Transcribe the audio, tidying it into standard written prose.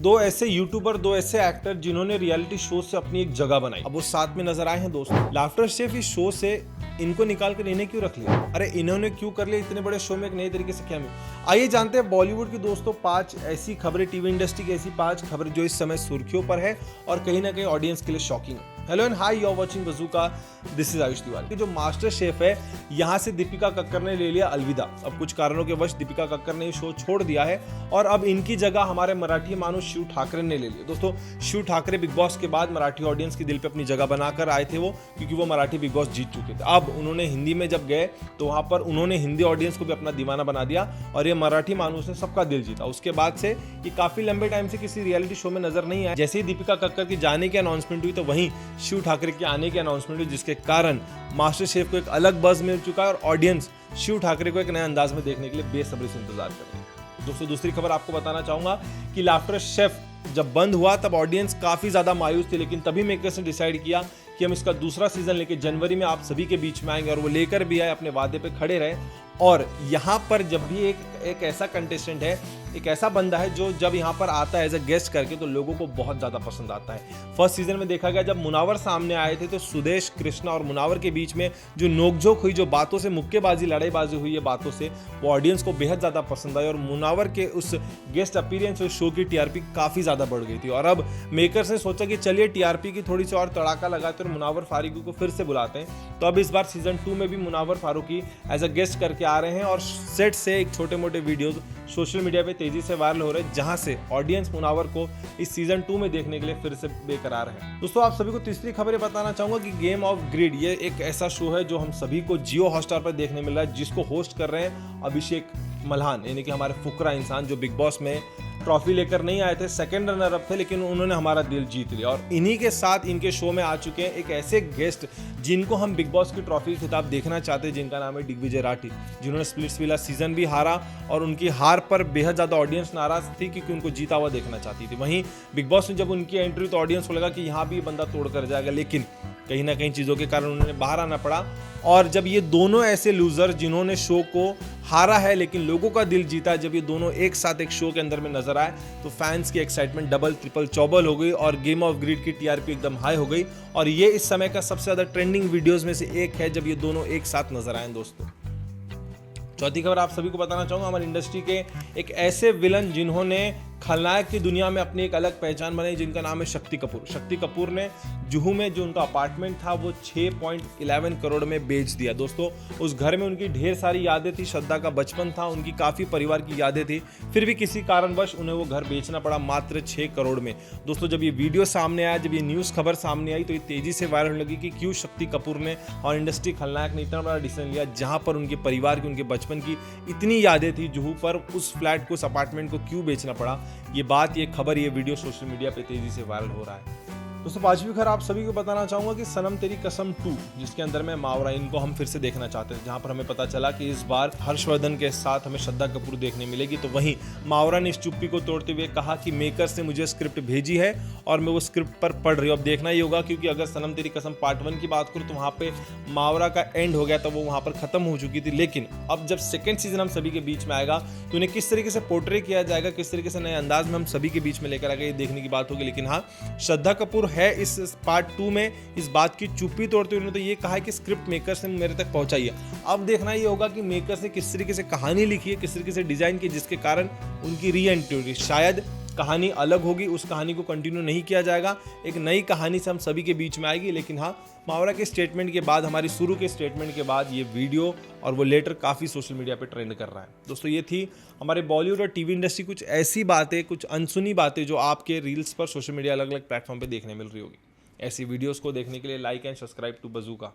दो ऐसे यूट्यूबर, दो ऐसे एक्टर जिन्होंने रियलिटी शो से अपनी एक जगह बनाई, अब वो साथ में नजर आए हैं दोस्तों। लाफ्टर शेफ इस शो से इनको निकाल कर इन्हें क्यों रख लिया? अरे इन्होंने क्यों कर लिया इतने बड़े शो में एक नए तरीके से? क्या में आइए जानते हैं बॉलीवुड की दोस्तों 5 ऐसी खबरें, टीवी इंडस्ट्री की ऐसी 5 खबरें जो इस समय सुर्खियों पर है और कहीं ना कहीं ऑडियंस के लिए शॉकिंग है। Hello and hi, you are watching Bazooka, this is Ayush Tiwari. जो मास्टर शेफ है यहाँ से दीपिका कक्कर ने ले लिया अलविदा। अब कुछ कारणों के वश दीपिका कक्कर ने शो छोड़ दिया है और अब इनकी जगह हमारे मराठी मानुष शिव ठाकरे ने ले लिया। दोस्तों शिव ठाकरे बिग बॉस के बाद मराठी ऑडियंस के दिल पे अपनी जगह बनाकर आए थे वो, क्योंकि वो मराठी बिग बॉस जीत चुके थे। अब उन्होंने हिंदी में जब गए तो वहां पर उन्होंने हिंदी ऑडियंस को भी अपना दीवाना बना दिया और ये मराठी मानुष ने सबका दिल जीता। उसके बाद से ये काफी लंबे टाइम से किसी रियलिटी शो में नजर नहीं आया। जैसे ही दीपिका कक्कर की जाने की अनाउंसमेंट हुई तो वहीं शिव ठाकरे की आने की अनाउंसमेंट हुई, जिसके कारण मास्टर शेफ को एक अलग बज़ मिल चुका है और ऑडियंस शिव ठाकरे को एक नए अंदाज में देखने के लिए बेसब्री से इंतजार कर रही है। दोस्तों दूसरी खबर आपको बताना चाहूंगा कि लाफ्टर शेफ जब बंद हुआ तब ऑडियंस काफी ज्यादा मायूस थी, लेकिन तभी मेकर्स ने डिसाइड किया कि हम इसका दूसरा सीजन लेके जनवरी में आप सभी के बीच में आएंगे और वो लेकर भी आए, अपने वादे पे खड़े रहे। और यहाँ पर जब भी एक ऐसा कंटेस्टेंट है, एक ऐसा बंदा है जो जब यहाँ पर आता है एज अ गेस्ट करके तो लोगों को बहुत ज़्यादा पसंद आता है। फर्स्ट सीजन में देखा गया जब मुनावर सामने आए थे तो सुदेश, कृष्णा और मुनावर के बीच में जो नोकझोंक हुई, जो बातों से मुक्केबाजी, लड़ाईबाजी हुई है बातों से, वो ऑडियंस को बेहद ज़्यादा पसंद आई और मुनावर के उस गेस्ट अपीयरेंस और शो की टीआरपी काफ़ी ज़्यादा बढ़ गई थी। और अब मेकर्स ने सोचा कि चलिए टीआरपी की थोड़ी सी और तड़ाका लगाते और मुनावर फारूकी को फिर से बुलाते हैं। तो अब इस बार सीजन 2 में भी Munawar Faruqui as a guest करके आ रहे हैं और सेट से एक छोटे मोटे वीडियोज सोशल मीडिया पे तेजी से वायरल हो रहे हैं, जहां से ऑडियंस मुनावर को इस सीजन 2 में देखने के लिए फिर से बेकरार है। दोस्तों आप सभी को तीसरी खबर बताना चाहूंगा कि गेम ऑफ ग्रिड ये एक ऐसा शो है जो हम सभी को जियो हॉटस्टार पर देखने मिल रहा है, जिसको होस्ट कर रहे हैं अभिषेक मल्हान, यानी कि हमारे फुकरा इंसान जो बिग बॉस में ट्रॉफी लेकर नहीं आए थे, सेकंड रनर अप थे, लेकिन उन्होंने हमारा दिल जीत लिया। और इन्हीं के साथ इनके शो में आ चुके हैं एक ऐसे गेस्ट जिनको हम बिग बॉस की ट्रॉफी खिताब देखना चाहते हैं, जिनका नाम है दिग्विजय राठी, जिन्होंने स्प्लिट्सविला सीजन भी हारा और उनकी हार पर बेहद ज़्यादा ऑडियंस नाराज थी क्योंकि उनको जीता हुआ देखना चाहती थी। वहीं बिग बॉस ने जब उनकी एंट्री तो ऑडियंस को लगा कि यहाँ भी बंदा तोड़ कर जाएगा, लेकिन कहीं ना कहीं चीज़ों के कारण उन्होंने बाहर आना पड़ा। और जब ये दोनों ऐसे लूजर जिन्होंने शो को हारा है लेकिन लोगों का दिल जीता, जब ये दोनों एक साथ एक शो के अंदर में नजर आए तो फैंस की एक्साइटमेंट डबल ट्रिपल चौबल हो गई और गेम ऑफ ग्रिड की टीआरपी एकदम हाई हो गई। और ये इस समय का सबसे ज्यादा ट्रेंडिंग वीडियोस में से एक है जब ये दोनों एक साथ नजर आए दोस्तों। चौथी खबर आप सभी को बताना चाहूंगा हमारी इंडस्ट्री के एक ऐसे विलन जिन्होंने खलनायक की दुनिया में अपनी एक अलग पहचान बनाई, जिनका नाम है शक्ति कपूर। शक्ति कपूर ने जुहू में जो उनका अपार्टमेंट था वो 6.11 करोड़ में बेच दिया। दोस्तों उस घर में उनकी ढेर सारी यादें थी, श्रद्धा का बचपन था, उनकी काफ़ी परिवार की यादें थी, फिर भी किसी कारणवश उन्हें वो घर बेचना पड़ा मात्र 6 करोड़ में। दोस्तों जब ये वीडियो सामने आया, जब ये न्यूज़ खबर सामने आई तो ये तेज़ी से वायरल होने लगी कि क्यों शक्ति कपूर ने और इंडस्ट्री खलनायक ने इतना बड़ा डिसीजन लिया, जहाँ पर उनके परिवार की, उनके बचपन की इतनी यादें थी जुहू पर, उस फ्लैट को, उस अपार्टमेंट को क्यों बेचना पड़ा। ये बात, ये खबर, ये वीडियो सोशल मीडिया पे तेजी से वायरल हो रहा है। दोस्तों पांचवी खबर आप सभी को बताना चाहूंगा कि सनम तेरी कसम 2, जिसके अंदर में मावरा, इनको हम फिर से देखना चाहते हैं, जहां पर हमें पता चला कि इस बार हर्षवर्धन के साथ हमें श्रद्धा कपूर देखने मिलेगी। तो वहीं मावरा ने इस चुप्पी को तोड़ते हुए कहा कि मेकर्स ने मुझे स्क्रिप्ट भेजी है और मैं वो स्क्रिप्ट पर पढ़ रही हूँ। अब देखना ही होगा, क्योंकि अगर सनम तेरी कसम पार्ट 1 की बात करूँ तो वहाँ पे मावरा का एंड हो गया था, वो वहाँ पर खत्म हो चुकी थी। लेकिन अब जब सेकेंड सीजन हम सभी के बीच में आएगा तो उन्हें किस तरीके से पोर्ट्रे किया जाएगा, किस तरीके से नए अंदाज में हम सभी के बीच में लेकर आएगा, ये देखने की बात होगी। लेकिन हाँ, श्रद्धा कपूर है इस पार्ट 2 में इस बात की चुप्पी तोड़ते हुए तो ये कहा है कि स्क्रिप्ट मेकर्स ने मेरे तक पहुंचाई है। अब देखना ये होगा कि मेकर्स ने किस तरीके से कहानी लिखी है, किस तरीके से डिजाइन की, जिसके कारण उनकी री एंट्री होगी। शायद कहानी अलग होगी, उस कहानी को कंटिन्यू नहीं किया जाएगा, एक नई कहानी से हम सभी के बीच में आएगी। लेकिन हाँ, मावरा के स्टेटमेंट के बाद, हमारी शुरू के स्टेटमेंट के बाद ये वीडियो और वो लेटर काफ़ी सोशल मीडिया पे ट्रेंड कर रहा है। दोस्तों ये थी हमारे बॉलीवुड और टीवी इंडस्ट्री कुछ ऐसी बातें, कुछ अनसुनी बातें जो आपके रील्स पर, सोशल मीडिया अलग अलग प्लेटफॉर्म पर देखने मिल रही होगी। ऐसी वीडियोस को देखने के लिए like and subscribe to bazooka.